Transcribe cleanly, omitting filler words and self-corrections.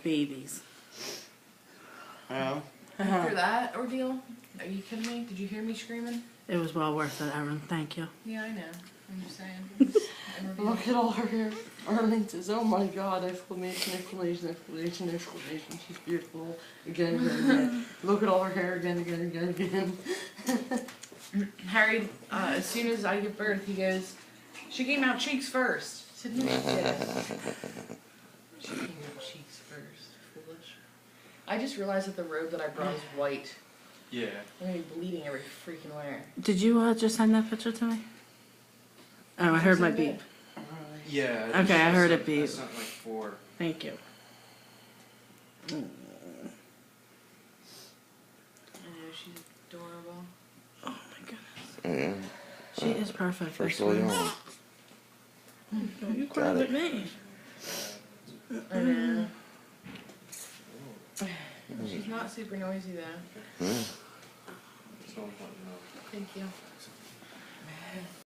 babies. After that ordeal, are you kidding me? Did you hear me screaming? It was well worth it, Erin. Thank you. Yeah, I know. I'm just saying. Look at all her hair. Arlene says, oh my god, exclamation, exclamation, exclamation, exclamation. She's beautiful. Again, again, again. Look at all her hair again, again, again, again. Harry, as soon as I give birth, he goes, she came out cheeks first. I said, no, she didn't. She came out cheeks first. Foolish. I just realized that the robe that I brought is white. Yeah. I'm going to be bleeding every freaking where. Did you just send that picture to me? Oh, I heard my beep. Yeah. Okay, I heard it I beep. sent like 4. Thank you. I know, she's adorable. Oh my goodness. Yeah. She is perfect. First I of all, swear. you You cried with me. I know. She's not super noisy though. Yeah. So important. Thank you.